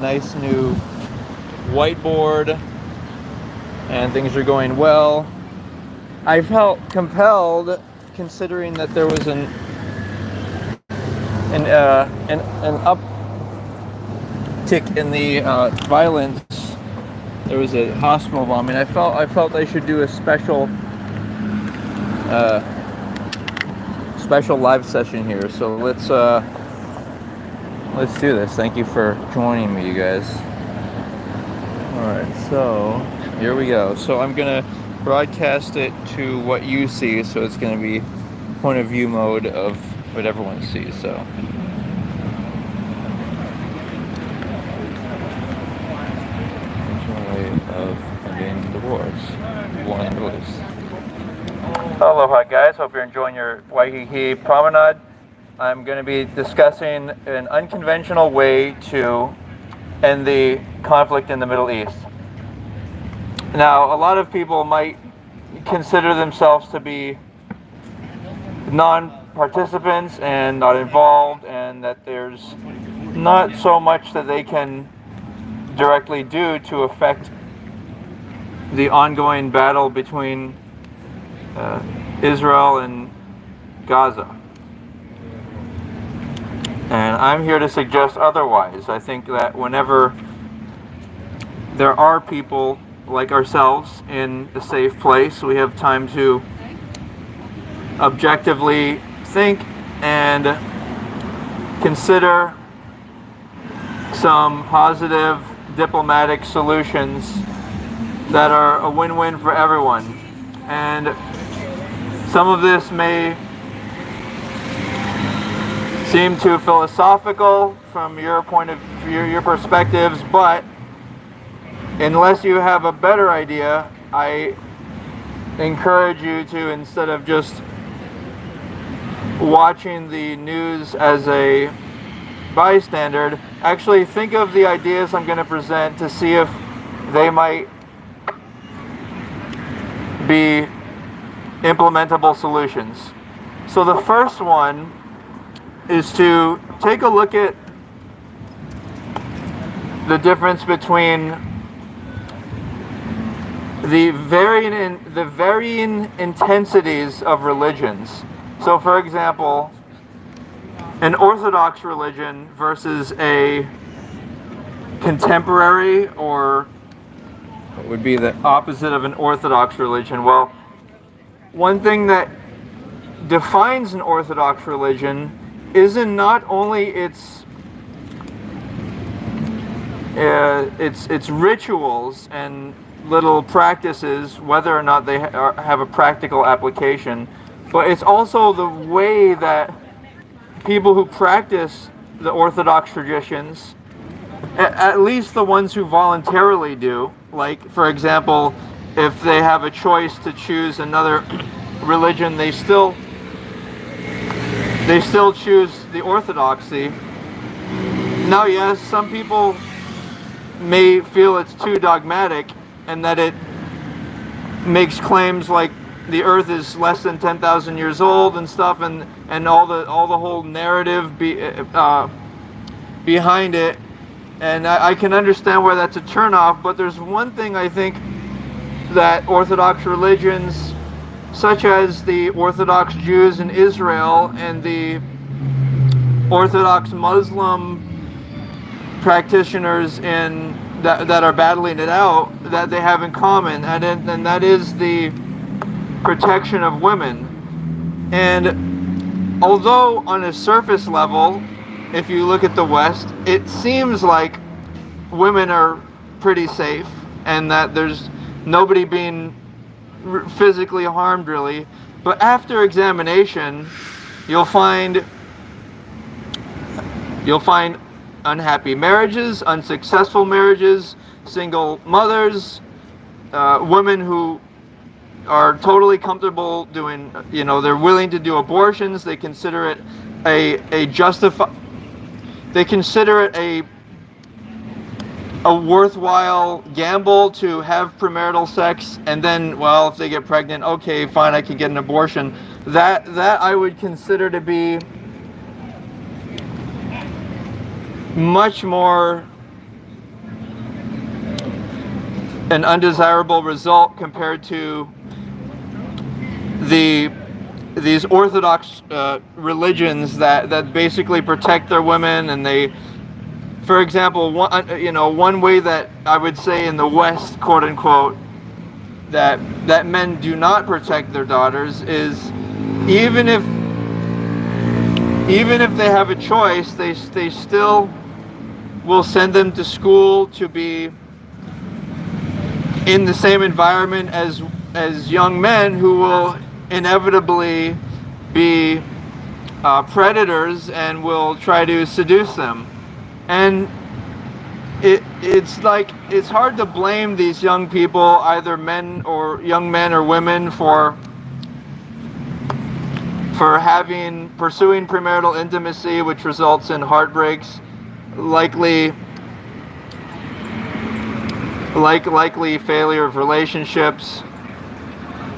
nice new whiteboard, and things are going well. I felt compelled, considering that there was an uptick in the violence. There was a hospital bombing. I felt I should do a special live session here. So let's do this. Thank you for joining me, you guys. All right, so here we go. So I'm gonna broadcast it to what you see. So it's gonna be point of view mode of what everyone sees. So. Of ending the wars, war in the Middle East. Aloha guys, hope you're enjoying your Waikiki promenade. I'm going to be discussing an unconventional way to end the conflict in the Middle East. Now, a lot of people might consider themselves to be non-participants and not involved, and that there's not so much that they can directly do to affect the ongoing battle between Israel and Gaza. And I'm here to suggest otherwise. I think that whenever there are people like ourselves in a safe place, we have time to objectively think and consider some positive diplomatic solutions that are a win-win for everyone. And some of this may seem too philosophical from your point of view, your perspectives, but unless you have a better idea, I encourage you to, instead of just watching the news as a bystander, actually think of the ideas I'm going to present to see if they might be implementable solutions. So the first one is to take a look at the difference between the varying intensities of religions. So for example, an Orthodox religion versus a contemporary, or what would be the opposite of an Orthodox religion? Well, one thing that defines an Orthodox religion isn't not only its rituals and little practices, whether or not they have a practical application, but it's also the way that people who practice the Orthodox traditions, at least the ones who voluntarily do, like for example, if they have a choice to choose another religion, they still choose the Orthodoxy. Now yes, some people may feel it's too dogmatic and that it makes claims like the earth is less than 10,000 years old and stuff, and all the whole narrative behind it. And I can understand where that's a turnoff, but there's one thing I think that Orthodox religions, such as the Orthodox Jews in Israel and the Orthodox Muslim practitioners that are battling it out, that they have in common, and that is the protection of women. And although on a surface level, if you look at the West, it seems like women are pretty safe and that there's nobody being physically harmed really, but after examination you'll find unhappy marriages, unsuccessful marriages, single mothers, women who are totally comfortable doing, they're willing to do abortions. They consider it a worthwhile gamble to have premarital sex, and then, well, if they get pregnant, okay, fine, I can get an abortion. That I would consider to be much more an undesirable result compared to these Orthodox religions that basically protect their women, and they, for example, one way that I would say in the West, quote unquote, that men do not protect their daughters is even if they have a choice, they still will send them to school to be in the same environment as young men who will inevitably be predators and will try to seduce them. And it's hard to blame these young people, either young men or women, for pursuing premarital intimacy, which results in heartbreaks, likely failure of relationships,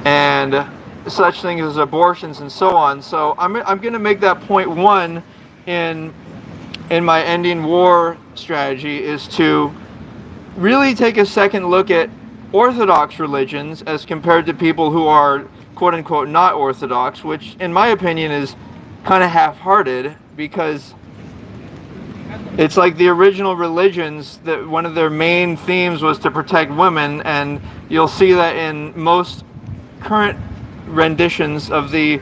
and such things as abortions and so on. So I'm going to make that point one in my ending war strategy, is to really take a second look at Orthodox religions as compared to people who are quote unquote not Orthodox, which in my opinion is kind of half-hearted, because it's like the original religions, that one of their main themes was to protect women, and you'll see that in most current renditions of in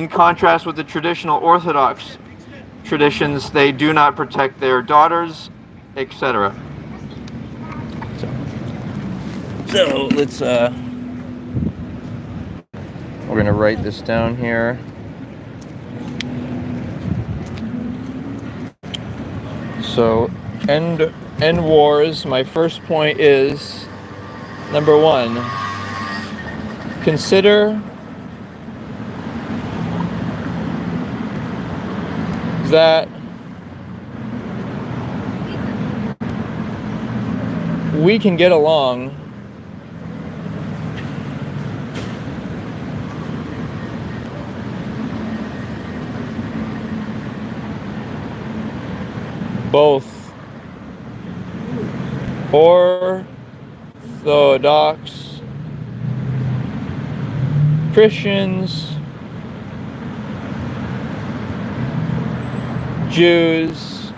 contrast with the traditional Orthodox traditions, they do not protect their daughters, etc. So let's we're going to write this down here. So end wars. My first point is, number one, consider that we can get along both Orthodox Christians, Jews,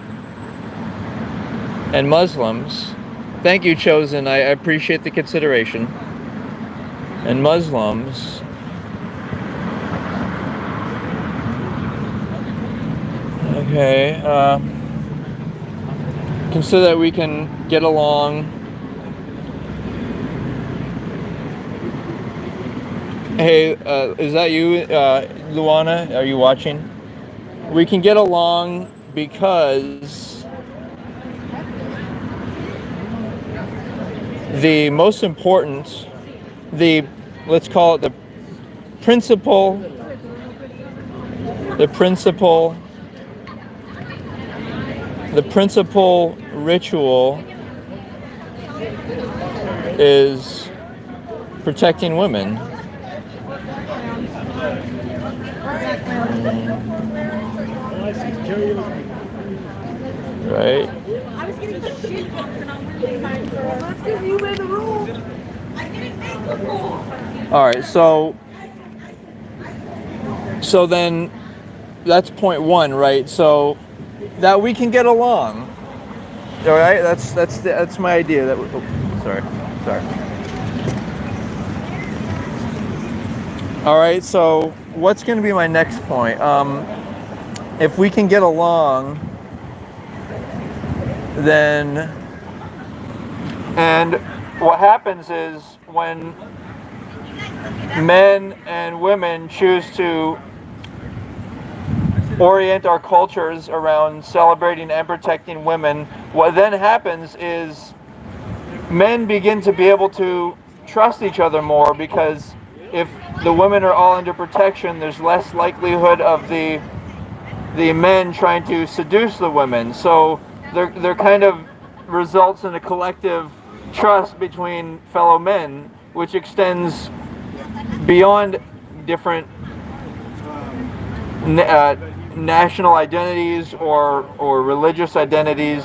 and Muslims. Thank you, Chosen. I appreciate the consideration. And Muslims okay, consider that we can get along. Hey, is that you, Luana? Are you watching? We can get along because the most important, let's call it the principal ritual is protecting women. Right? All right, so then that's point one, right? So that we can get along. All right, that's my idea. Sorry. All right, so what's going to be my next point? If we can get along, then, and what happens is when men and women choose to orient our cultures around celebrating and protecting women, what then happens is men begin to be able to trust each other more, because if the women are all under protection, there's less likelihood of the men trying to seduce the women. So there kind of results in a collective trust between fellow men, which extends beyond different national identities or religious identities.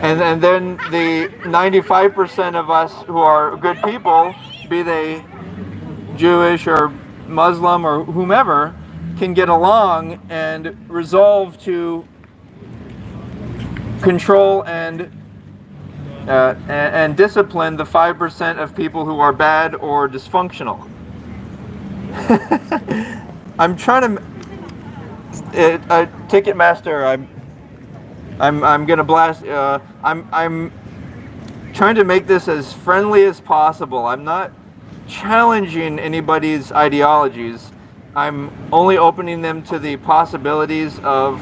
And then the 95% of us who are good people, be they Jewish or Muslim or whomever, can get along and resolve to control and discipline the 5% of people who are bad or dysfunctional. I'm trying to Ticketmaster. I'm gonna blast. I'm trying to make this as friendly as possible. I'm not challenging anybody's ideologies. I'm only opening them to the possibilities of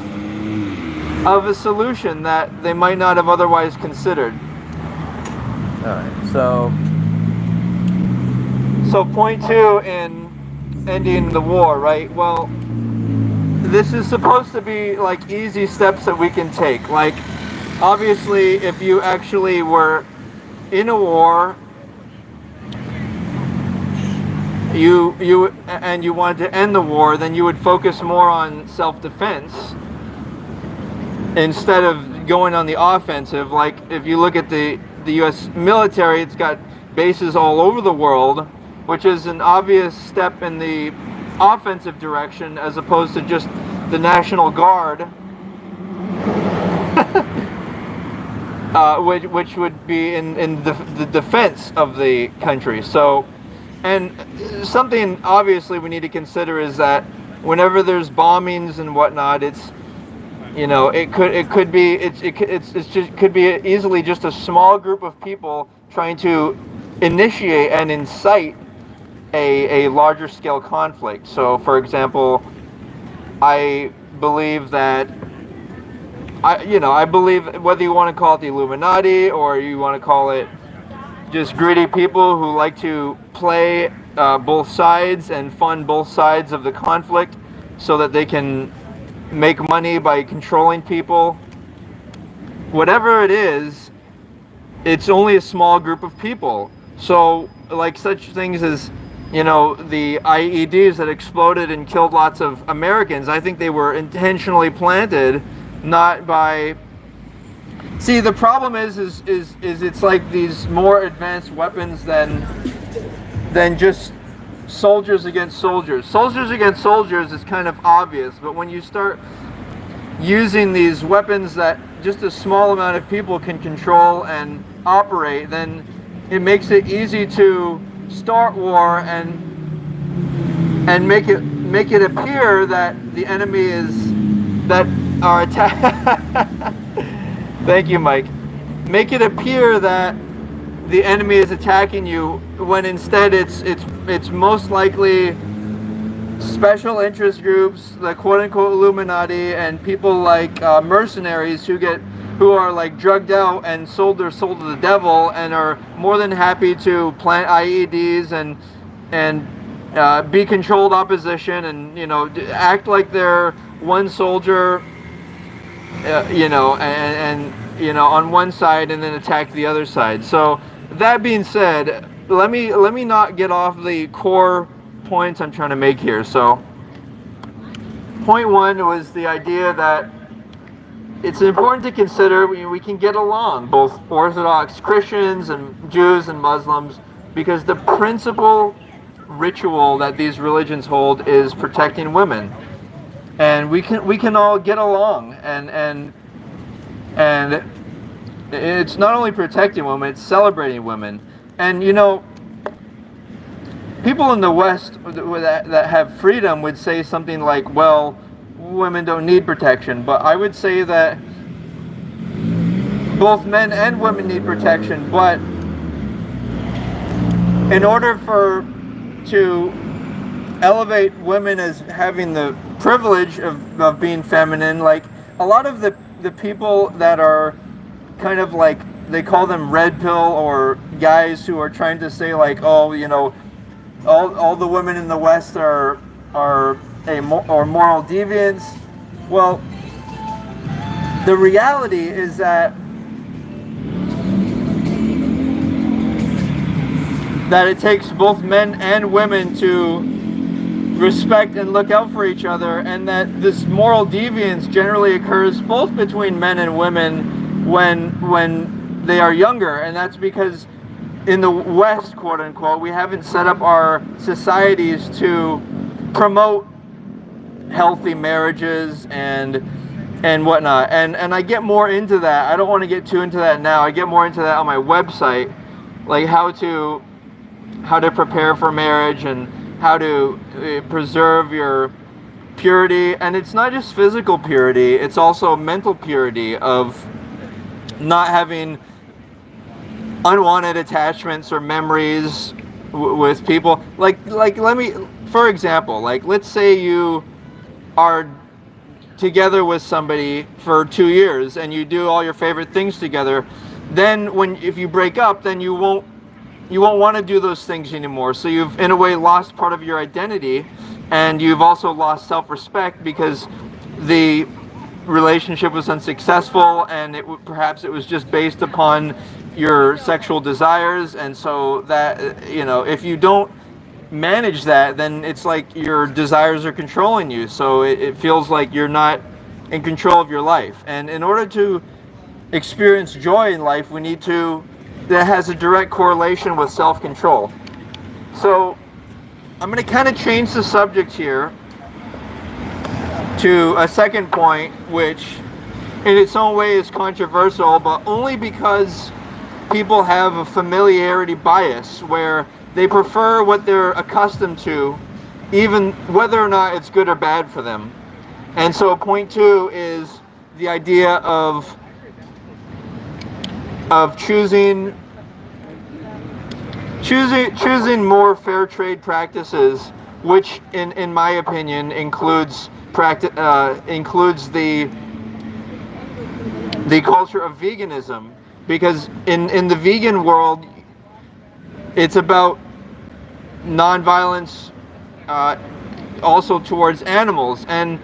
a solution that they might not have otherwise considered. All right. So point 2 in ending the war, right? Well, this is supposed to be like easy steps that we can take. Like, obviously, if you actually were in a war, you wanted to end the war, then you would focus more on self-defense instead of going on the offensive. Like, if you look at the U.S. military, it's got bases all over the world, which is an obvious step in the offensive direction as opposed to just the National Guard, which would be in the defense of the country. So, and something obviously we need to consider is that whenever there's bombings and whatnot, it's, you know, it could be easily just a small group of people trying to initiate and incite a larger scale conflict. So, for example, I believe that I believe, whether you want to call it the Illuminati or you want to call it just greedy people who like to play both sides and fund both sides of the conflict so that they can make money by controlling people. Whatever it is, it's only a small group of people. So, like such things as, you know, the IEDs that exploded and killed lots of Americans, I think they were intentionally planted, not by... See, the problem is it's like these more advanced weapons than just soldiers against soldiers. Soldiers against soldiers is kind of obvious, but when you start using these weapons that just a small amount of people can control and operate, then it makes it easy to start war and make it appear that the enemy is that are attack. Thank you, Mike. Make it appear that the enemy is attacking you, when instead it's most likely special interest groups, the quote-unquote Illuminati, and people like mercenaries who are like drugged out and sold their soul to the devil, and are more than happy to plant IEDs and be controlled opposition, and, you know, act like they're one soldier, you know, and you know, on one side, and then attack the other side. So that being said, let me not get off the core points I'm trying to make here. So point 1 was the idea that it's important to consider we can get along, both Orthodox Christians and Jews and Muslims, because the principal ritual that these religions hold is protecting women, and we can all get along, and it's not only protecting women, it's celebrating women. And, you know, people in the West that have freedom would say something like, well, women don't need protection. But I would say that both men and women need protection, but in order to elevate women as having the privilege of being feminine, like a lot of the people that are kind of like, they call them red pill, or guys who are trying to say like, oh, you know, all the women in the West are moral deviants. Well, the reality is that it takes both men and women to respect and look out for each other, and that this moral deviance generally occurs both between men and women when they are younger, and that's because in the West, quote unquote, we haven't set up our societies to promote healthy marriages and whatnot. And I get more into that. I don't want to get too into that now. I get more into that on my website, like how to prepare for marriage and how to preserve your purity. And it's not just physical purity, it's also mental purity of not having unwanted attachments or memories with people. Like let me, for example, like let's say you are together with somebody for 2 years and you do all your favorite things together. Then if you break up, then you won't want to do those things anymore. So you've in a way lost part of your identity, and you've also lost self-respect because the relationship was unsuccessful, and perhaps it was just based upon your sexual desires. And so that, if you don't manage that, then it's like your desires are controlling you, so it feels like you're not in control of your life. And in order to experience joy in life, that has a direct correlation with self-control. So I'm going to kind of change the subject here to a second point, which in its own way is controversial, but only because people have a familiarity bias where they prefer what they're accustomed to, even whether or not it's good or bad for them. And so point 2 is the idea of choosing more fair trade practices, which in my opinion includes the culture of veganism, because in the vegan world it's about nonviolence, also towards animals. And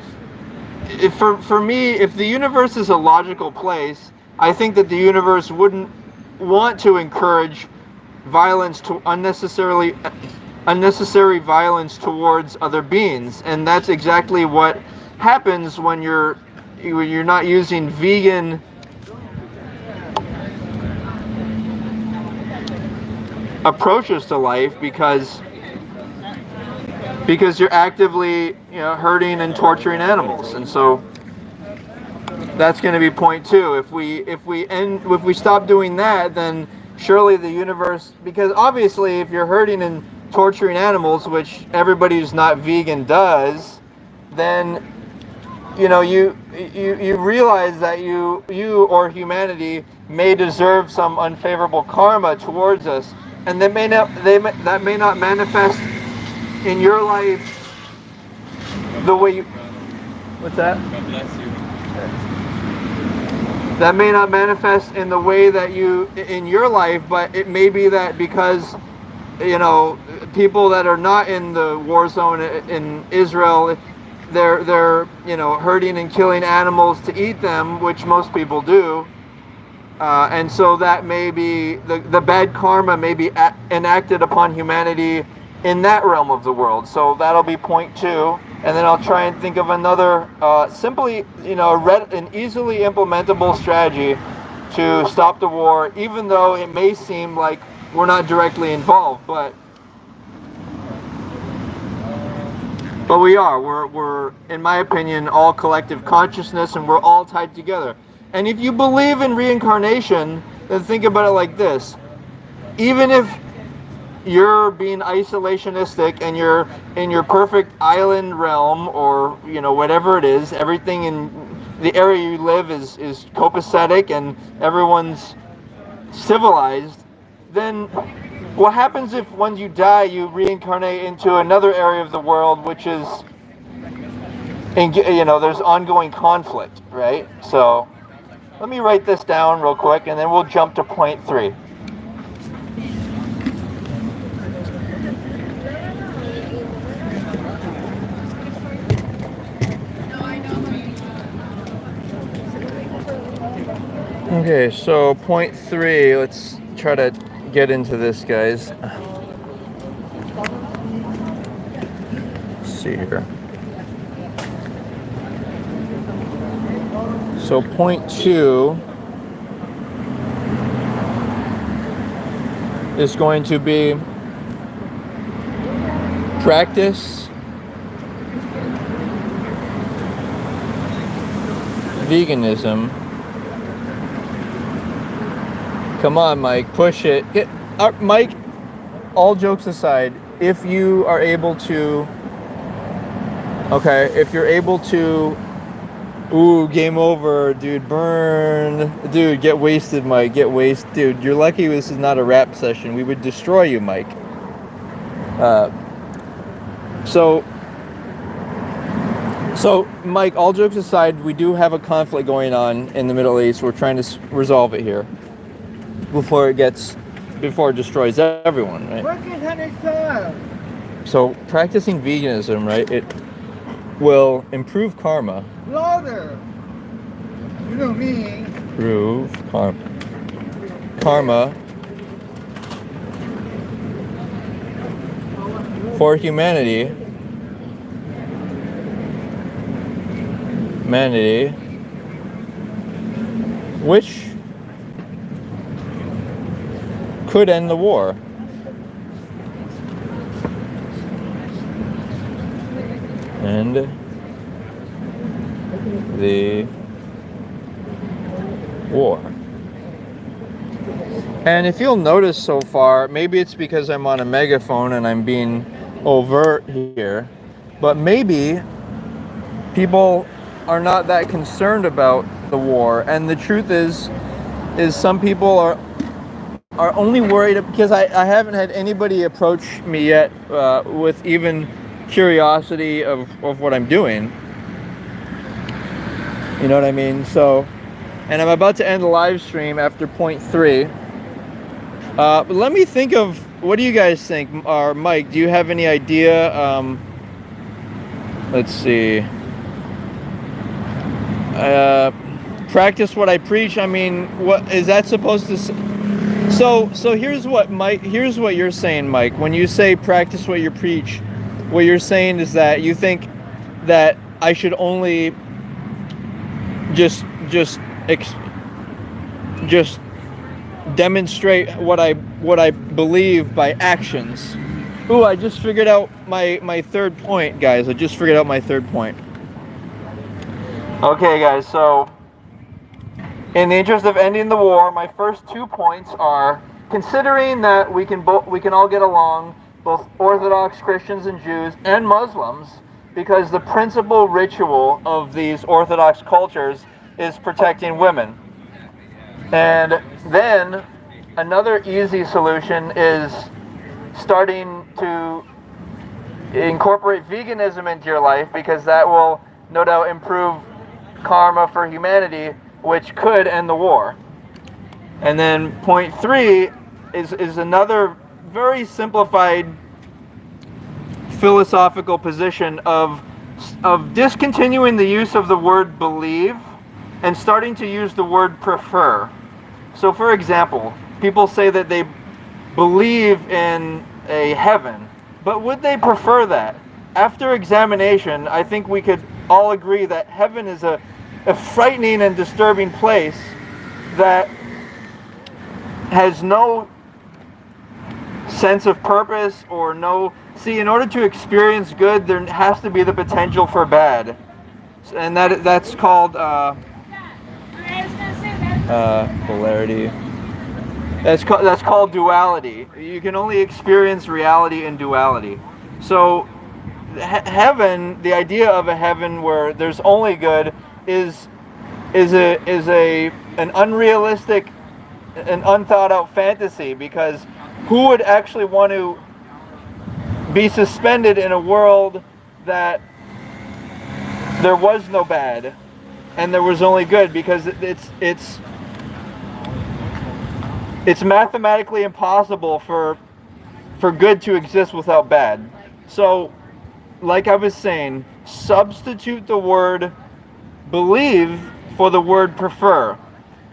for me, if the universe is a logical place, I think that the universe wouldn't want to encourage violence, to unnecessary violence towards other beings. And that's exactly what happens when you're not using vegan approaches to life, because you're actively hurting and torturing animals. And so that's going to be point 2. If we stop doing that, then surely the universe, because obviously if you're hurting and torturing animals, which everybody who's not vegan does, then you realize that you or humanity may deserve some unfavorable karma towards us, and that may not manifest in your life the way you. What's that? God bless you. That may not manifest in the way that in your life, but it may be that because people that are not in the war zone in Israel, they're hurting and killing animals to eat them, which most people do. And so that may be the bad karma may be enacted upon humanity in that realm of the world. So that'll be point 2, and then I'll try and think of another simply an easily implementable strategy to stop the war, even though it may seem like we're not directly involved, but we are. We're in my opinion all collective consciousness, and we're all tied together. And if you believe in reincarnation, then think about it like this: even if you're being isolationistic and you're in your perfect island realm, or whatever it is, everything in the area you live is copacetic and everyone's civilized, then what happens if when you die you reincarnate into another area of the world which is there's ongoing conflict, right? So let me write this down real quick, and then we'll jump to point 3. Okay, so point 3, let's try to get into this, guys. see here. So point 2 is going to be practice veganism. Come on, Mike, push it. Mike, all jokes aside, if you are able to, if you're able to, ooh, game over, dude, burn. Dude, get wasted, Mike, get wasted. Dude, you're lucky this is not a rap session. We would destroy you, Mike. So, Mike, all jokes aside, we do have a conflict going on in the Middle East. We're trying to resolve it here before it destroys everyone, right? So, practicing veganism, right, it will improve karma. Louder. You know me. Improve karma for humanity, which could end the war. End the war. And if you'll notice so far, maybe it's because I'm on a megaphone and I'm being overt here, but maybe people are not that concerned about the war. And the truth is some people are only worried because I haven't had anybody approach me yet with even curiosity of what I'm doing. You know what I mean? So, and I'm about to end the live stream after point 3. But let me think of, what do you guys think? Or Mike, do you have any idea? Let's see. Practice what I preach. I mean, what is that supposed to say? So here's what you're saying, Mike. When you say practice what you preach, what you're saying is that you think that I should only just demonstrate what I believe by actions. Ooh, I just figured out my third point, guys. I just figured out my third point. Okay, guys, so in the interest of ending the war, my first 2 points are, considering that we can all get along, both Orthodox Christians and Jews and Muslims, because the principal ritual of these Orthodox cultures is protecting women. And then another easy solution is starting to incorporate veganism into your life, because that will no doubt improve karma for humanity, which could end the war. And then point 3 is another very simplified philosophical position of discontinuing the use of the word believe and starting to use the word prefer. So for example, people say that they believe in a heaven, but would they prefer that? After examination, I think we could all agree that heaven is a frightening and disturbing place that has no sense of purpose or no... See, in order to experience good, there has to be the potential for bad. And that's called polarity. That's called duality. You can only experience reality in duality. So heaven, the idea of a heaven where there's only good, is an unrealistic and unthought out fantasy, because who would actually want to be suspended in a world that there was no bad and there was only good? Because it's mathematically impossible for good to exist without bad. So, like I was saying, substitute the word believe for the word prefer.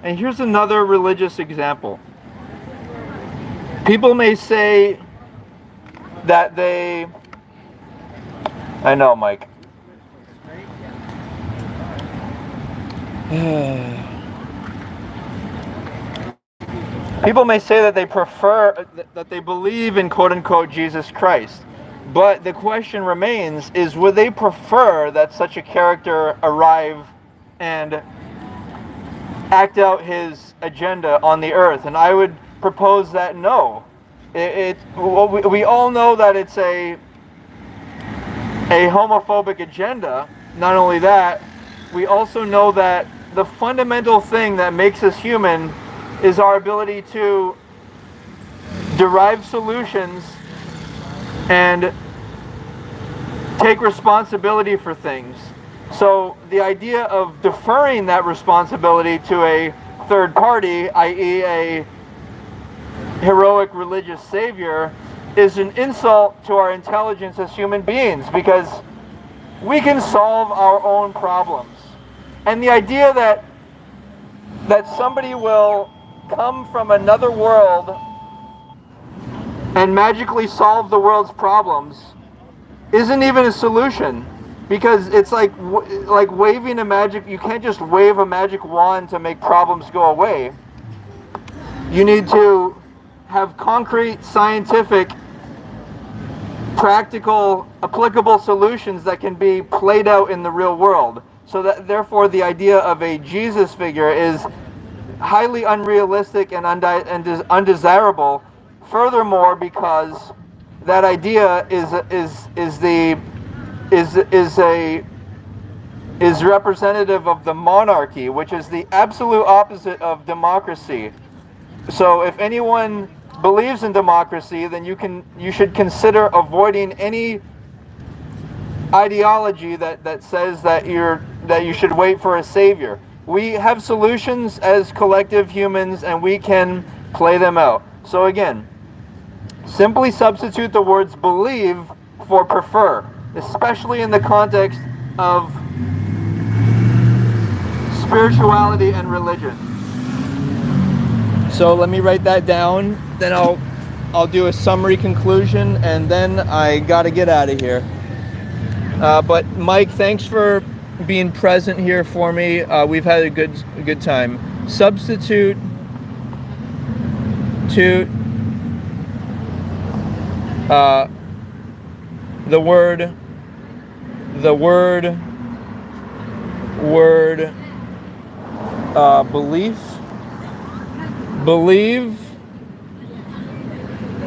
And here's another religious example. People may say that they I know, Mike. People may say that they prefer, that they believe in quote-unquote Jesus Christ. But the question remains, is would they prefer that such a character arrive and act out his agenda on the earth? And I would propose that no. We all know that it's a homophobic agenda. Not only that, we also know that the fundamental thing that makes us human is our ability to derive solutions and take responsibility for things. So the idea of deferring that responsibility to a third party, i.e. a heroic religious savior, is an insult to our intelligence as human beings, because we can solve our own problems. And the idea that somebody will come from another world and magically solve the world's problems isn't even a solution, because it's like waving a magic. You can't just wave a magic wand to make problems go away. You need to have concrete, scientific, practical, applicable solutions that can be played out in the real world. So that therefore the idea of a Jesus figure is highly unrealistic and undesirable. Furthermore, because that idea is representative of the monarchy, which is the absolute opposite of democracy. So if anyone believes in democracy, then you should consider avoiding any ideology that says that you should wait for a savior. We have solutions as collective humans, and we can play them out. So again, simply substitute the words believe for prefer, especially in the context of spirituality and religion. So let me write that down, then I'll do a summary conclusion, and then I gotta get out of here. But Mike, thanks for being present here for me. We've had a good time. Substitute the word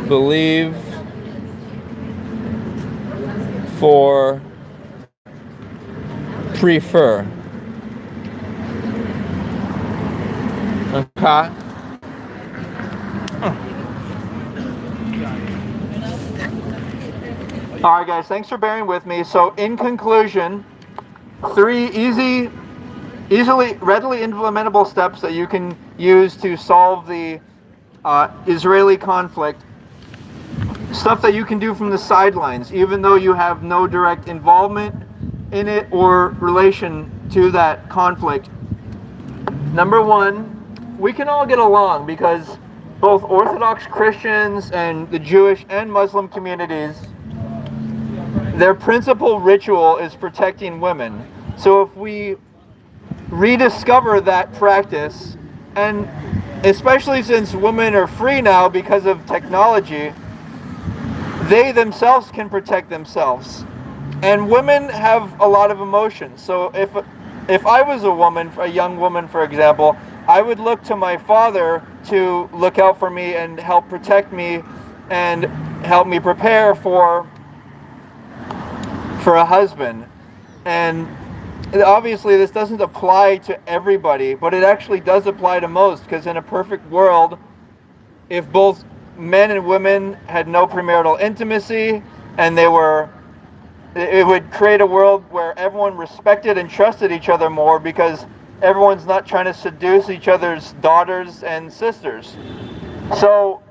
believe for prefer. Okay. All right, guys, thanks for bearing with me. So in conclusion, 3 readily implementable steps that you can use to solve the Israeli conflict. Stuff that you can do from the sidelines, even though you have no direct involvement in it or relation to that conflict. Number 1, we can all get along, because both Orthodox Christians and the Jewish and Muslim communities, their principal ritual is protecting women. So if we rediscover that practice, and especially since women are free now because of technology, they themselves can protect themselves. And women have a lot of emotions. So if I was a woman, a young woman, for example, I would look to my father to look out for me and help protect me and help me prepare for a husband. And obviously this doesn't apply to everybody, but it actually does apply to most, because in a perfect world, if both men and women had no premarital intimacy, and it would create a world where everyone respected and trusted each other more, because everyone's not trying to seduce each other's daughters and sisters. So,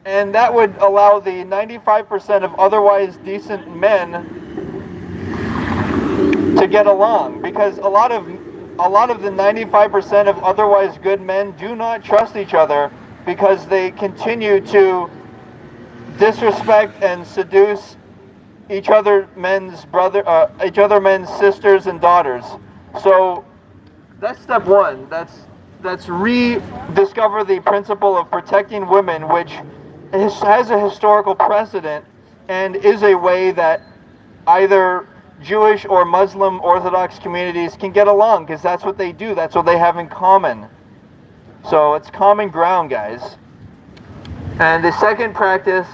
and that would allow the 95% of otherwise decent men to get along, because a lot of the 95% of otherwise good men do not trust each other, because they continue to disrespect and seduce each other men's sisters and daughters. So that's step one. That's rediscover the principle of protecting women, which has a historical precedent and is a way that either Jewish or Muslim Orthodox communities can get along, because that's what they do. That's what they have in common. So it's common ground, guys. And the second practice,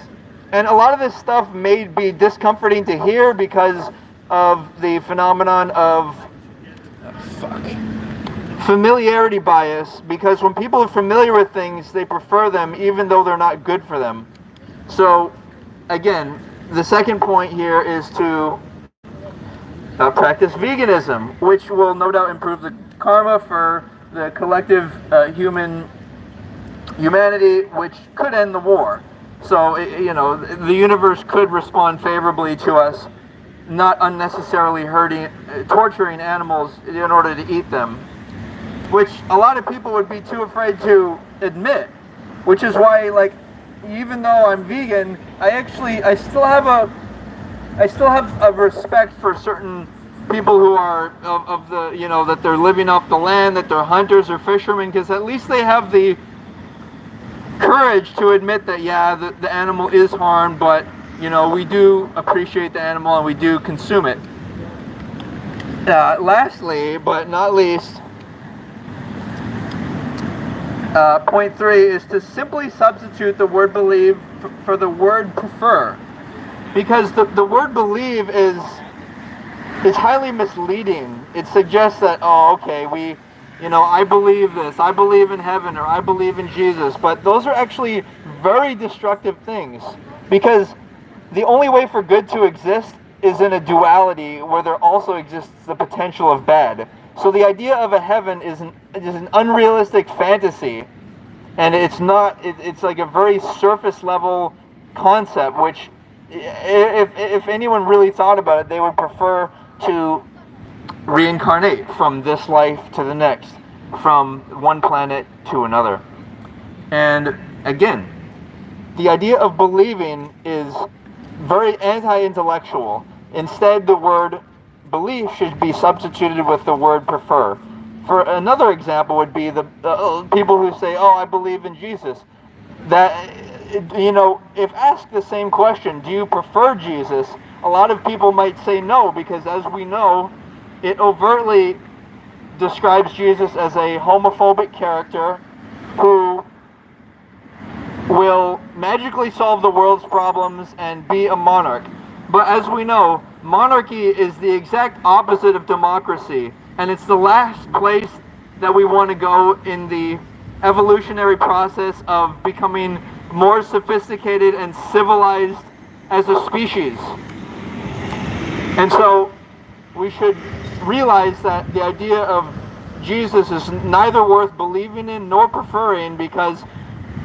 and a lot of this stuff may be discomforting to hear because of the phenomenon of familiarity bias, because when people are familiar with things, they prefer them even though they're not good for them. So again, the second point here is to practice veganism, which will no doubt improve the karma for the collective humanity, which could end the war. So, the universe could respond favorably to us, not unnecessarily torturing animals in order to eat them, which a lot of people would be too afraid to admit, which is why, like, even though I'm vegan, I still have a respect for certain people who are of the, that they're living off the land, that they're hunters or fishermen, because at least they have the courage to admit that, yeah, the animal is harmed, but, we do appreciate the animal and we do consume it. Lastly, but not least, point 3 is to simply substitute the word believe for the word prefer, because the word believe is highly misleading. It suggests that, I believe this, I believe in heaven, or I believe in Jesus, but those are actually very destructive things, because the only way for good to exist is in a duality where there also exists the potential of bad. So the idea of a heaven is an unrealistic fantasy, and it's like a very surface level concept, which if anyone really thought about it, they would prefer to reincarnate from this life to the next, from one planet to another. And again, the idea of believing is very anti-intellectual. Instead, the word belief should be substituted with the word prefer. For another example would be the people who say, I believe in Jesus. That, if asked the same question, do you prefer Jesus? A lot of people might say no, because as we know, it overtly describes Jesus as a homophobic character who will magically solve the world's problems and be a monarch. But as we know, monarchy is the exact opposite of democracy, and it's the last place that we want to go in the evolutionary process of becoming more sophisticated and civilized as a species. And so we should realize that the idea of Jesus is neither worth believing in nor preferring, because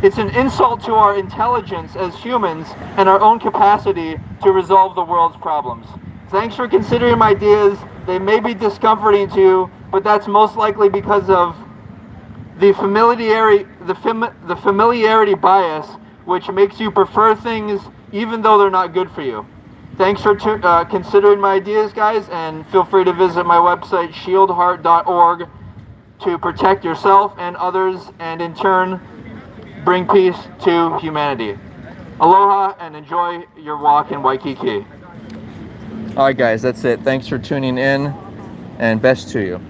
it's an insult to our intelligence as humans and our own capacity to resolve the world's problems. Thanks for considering my ideas. They may be discomforting to you, but that's most likely because of the familiarity bias, which makes you prefer things even though they're not good for you. Thanks for considering my ideas, guys, and feel free to visit my website, shieldheart.org, to protect yourself and others, and in turn, bring peace to humanity. Aloha, and enjoy your walk in Waikiki. Alright guys, that's it. Thanks for tuning in, and best to you.